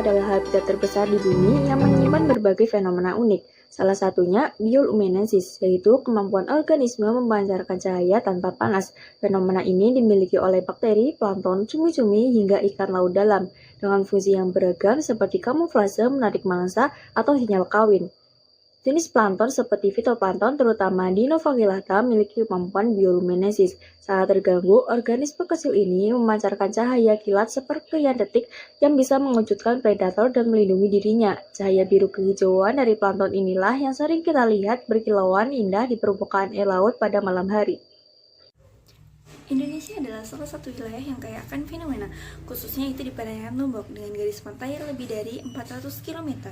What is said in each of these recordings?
adalah habitat terbesar di bumi yang menyimpan berbagai fenomena unik. Salah satunya bioluminescence, yaitu kemampuan organisme memancarkan cahaya tanpa panas. Fenomena ini dimiliki oleh bakteri, plankton, cumi-cumi, hingga ikan laut dalam, dengan fungsi yang beragam seperti kamuflase, menarik mangsa, atau sinyal kawin. Jenis plankton seperti fitoplankton, terutama Dinoflagellata, memiliki kemampuan bioluminescence. Saat terganggu, organisme kecil ini memancarkan cahaya kilat sepersekian detik yang bisa mengejutkan predator dan melindungi dirinya. Cahaya biru kehijauan dari plankton inilah yang sering kita lihat berkilauan indah di permukaan air laut pada malam hari. Indonesia adalah salah satu wilayah yang kaya akan fenomena, khususnya itu di perairan Lombok dengan garis pantai lebih dari 400 km.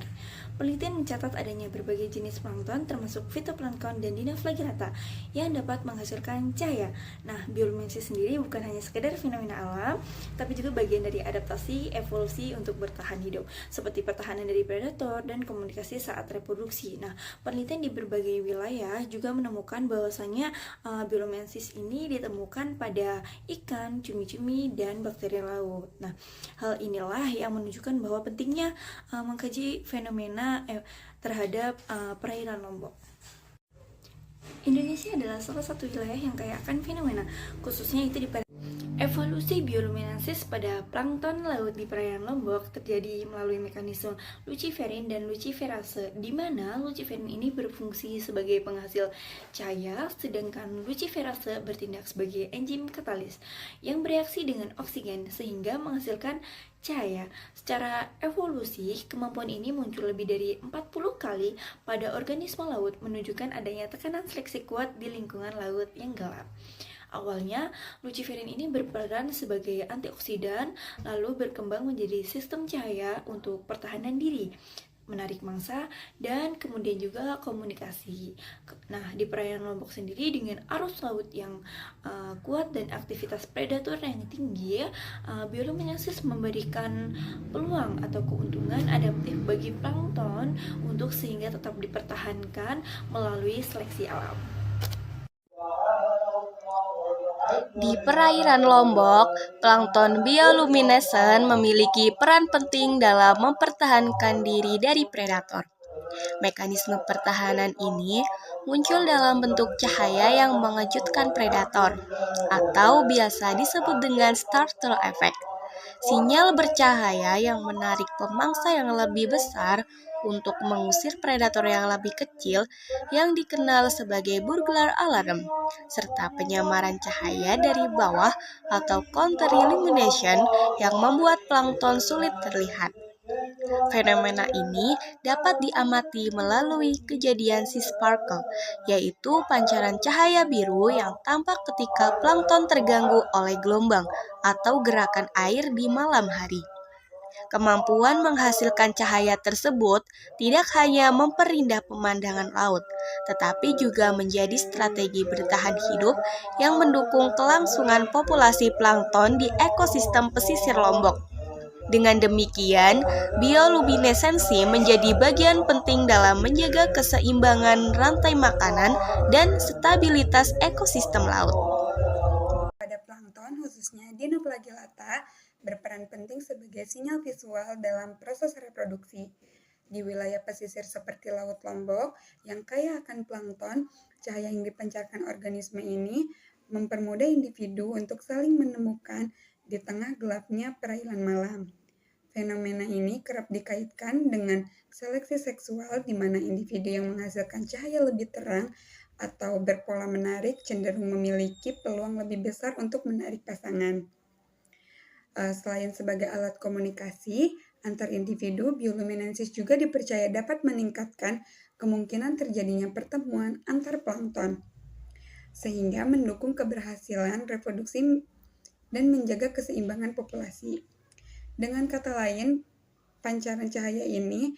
Penelitian mencatat adanya berbagai jenis plankton termasuk fitoplankton dan dinoflagellata yang dapat menghasilkan cahaya. Nah, bioluminescence sendiri bukan hanya sekedar fenomena alam, tapi juga bagian dari adaptasi evolusi untuk bertahan hidup, seperti pertahanan dari predator dan komunikasi saat reproduksi. Nah, penelitian di berbagai wilayah juga menemukan bahwasanya bioluminescence ini ditemukan pada ikan, cumi-cumi, dan bakteri laut. Nah, hal inilah yang menunjukkan bahwa pentingnya mengkaji fenomena terhadap perairan Lombok. Indonesia adalah salah satu wilayah yang kaya akan fenomena, khususnya itu di evolusi bioluminescence pada plankton laut di perairan Lombok terjadi melalui mekanisme luciferin dan luciferase, di mana luciferin ini berfungsi sebagai penghasil cahaya, sedangkan luciferase bertindak sebagai enzim katalis yang bereaksi dengan oksigen sehingga menghasilkan cahaya. Secara evolusi, kemampuan ini muncul lebih dari 40 kali pada organisme laut, menunjukkan adanya tekanan seleksi kuat di lingkungan laut yang gelap. Awalnya, luciferin ini berperan sebagai antioksidan, lalu berkembang menjadi sistem cahaya untuk pertahanan diri, menarik mangsa, dan kemudian juga komunikasi. Nah, di perairan Lombok sendiri dengan arus laut yang kuat dan aktivitas predator yang tinggi, bioluminescence memberikan peluang atau keuntungan adaptif bagi plankton untuk sehingga tetap dipertahankan melalui seleksi alam. Di perairan Lombok, plankton bioluminescent memiliki peran penting dalam mempertahankan diri dari predator. Mekanisme pertahanan ini muncul dalam bentuk cahaya yang mengejutkan predator, atau biasa disebut dengan startle effect. Sinyal bercahaya yang menarik pemangsa yang lebih besar untuk mengusir predator yang lebih kecil yang dikenal sebagai burglar alarm, serta penyamaran cahaya dari bawah atau counter illumination yang membuat plankton sulit terlihat. Fenomena ini dapat diamati melalui kejadian sea sparkle, yaitu pancaran cahaya biru yang tampak ketika plankton terganggu oleh gelombang atau gerakan air di malam hari. Kemampuan menghasilkan cahaya tersebut tidak hanya memperindah pemandangan laut, tetapi juga menjadi strategi bertahan hidup yang mendukung kelangsungan populasi plankton di ekosistem pesisir Lombok. Dengan demikian, bioluminesensi menjadi bagian penting dalam menjaga keseimbangan rantai makanan dan stabilitas ekosistem laut. Pada plankton, khususnya Dinoflagellata, berperan penting sebagai sinyal visual dalam proses reproduksi. Di wilayah pesisir seperti Laut Lombok yang kaya akan plankton, cahaya yang dipancarkan organisme ini mempermudah individu untuk saling menemukan di tengah gelapnya perairan malam. Fenomena ini kerap dikaitkan dengan seleksi seksual di mana individu yang menghasilkan cahaya lebih terang atau berpola menarik cenderung memiliki peluang lebih besar untuk menarik pasangan. Selain sebagai alat komunikasi antar individu, bioluminescence juga dipercaya dapat meningkatkan kemungkinan terjadinya pertemuan antar plankton, sehingga mendukung keberhasilan reproduksi dan menjaga keseimbangan populasi. Dengan kata lain, pancaran cahaya ini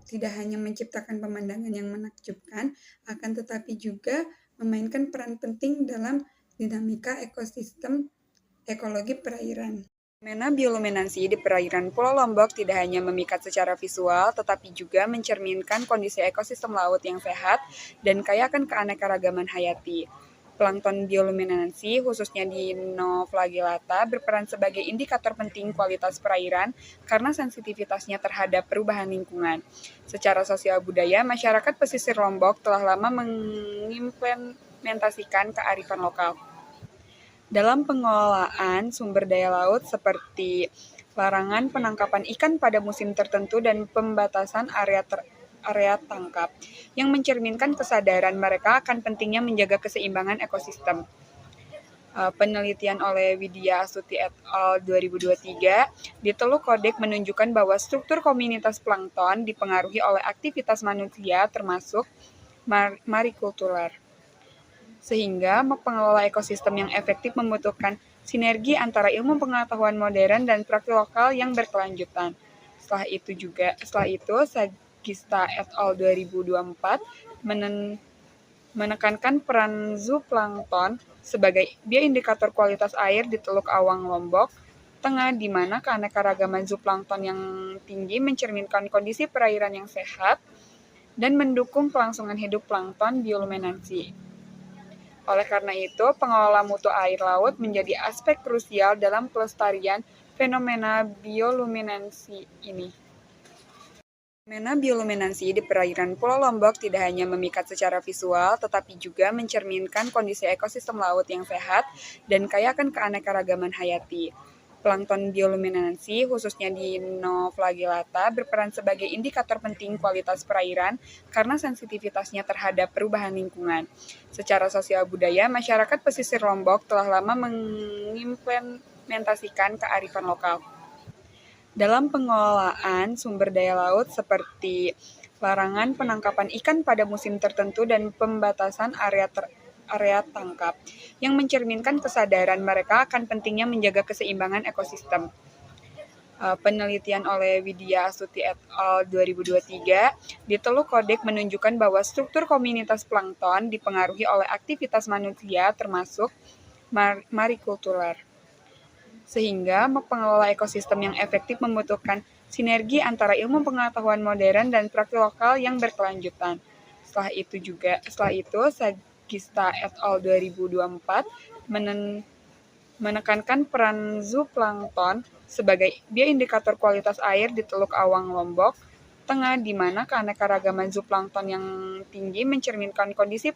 tidak hanya menciptakan pemandangan yang menakjubkan, akan tetapi juga memainkan peran penting dalam dinamika ekosistem ekologi perairan. Fenomena bioluminescensi di perairan Pulau Lombok tidak hanya memikat secara visual, tetapi juga mencerminkan kondisi ekosistem laut yang sehat dan kaya akan keanekaragaman hayati. Plankton bioluminescensi, khususnya Dinoflagellata, berperan sebagai indikator penting kualitas perairan karena sensitivitasnya terhadap perubahan lingkungan. Secara sosial budaya, masyarakat pesisir Lombok telah lama mengimplementasikan kearifan lokal dalam pengelolaan sumber daya laut seperti larangan penangkapan ikan pada musim tertentu dan pembatasan area tangkap, yang mencerminkan kesadaran mereka akan pentingnya menjaga keseimbangan ekosistem. Penelitian oleh Widya Astuti et al. 2023 di Teluk Kodek menunjukkan bahwa struktur komunitas plankton dipengaruhi oleh aktivitas manusia termasuk marikultur. Sehingga pengelola ekosistem yang efektif membutuhkan sinergi antara ilmu pengetahuan modern dan praktik lokal yang berkelanjutan. Setelah itu, Sagista et al. 2024 menekankan peran zooplankton sebagai bioindikator kualitas air di Teluk Awang, Lombok Tengah, di mana keanekaragaman zooplankton yang tinggi mencerminkan kondisi perairan yang sehat dan mendukung kelangsungan hidup plankton bioluminescensi. Oleh karena itu, pengelola mutu air laut menjadi aspek krusial dalam pelestarian fenomena bioluminescensi ini. Fenomena bioluminescensi di perairan Pulau Lombok tidak hanya memikat secara visual, tetapi juga mencerminkan kondisi ekosistem laut yang sehat dan kaya akan keanekaragaman hayati. Plankton bioluminescensi, khususnya Dinoflagellata, berperan sebagai indikator penting kualitas perairan karena sensitivitasnya terhadap perubahan lingkungan. Secara sosial budaya, masyarakat pesisir Lombok telah lama mengimplementasikan kearifan lokal dalam pengelolaan sumber daya laut seperti larangan penangkapan ikan pada musim tertentu dan pembatasan area tangkap, yang mencerminkan kesadaran mereka akan pentingnya menjaga keseimbangan ekosistem. Penelitian oleh Widya Astuti et al. 2023 di Teluk Kodek menunjukkan bahwa struktur komunitas plankton dipengaruhi oleh aktivitas manusia termasuk marikultur. Sehingga pengelola ekosistem yang efektif membutuhkan sinergi antara ilmu pengetahuan modern dan praktik lokal yang berkelanjutan. Setelah itu, Sagista et al. 2024 menekankan peran zooplankton sebagai bioindikator kualitas air di Teluk Awang, Lombok Tengah, di mana keanekaragaman zooplankton yang tinggi mencerminkan kondisi